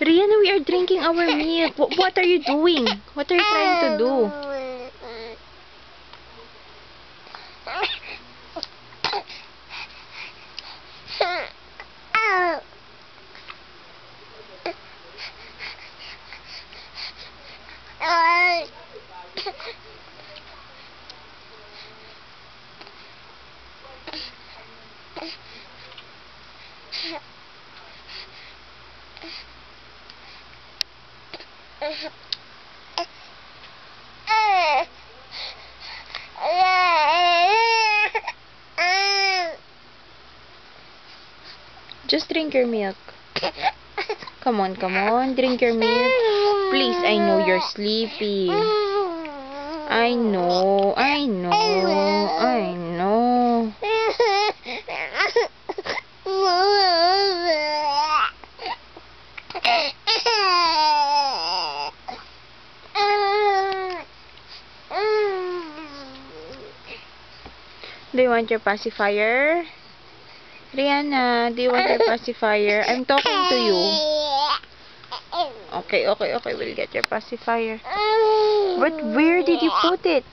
Rihanna, we are drinking our milk. What are you doing? What are you trying to do? Just drink your milk. Come on, drink your milk. Please, I know you're sleepy. I know. Do you want your pacifier? Rihanna, do you want your pacifier? I'm talking to you. Okay, we'll get your pacifier. But where did you put it?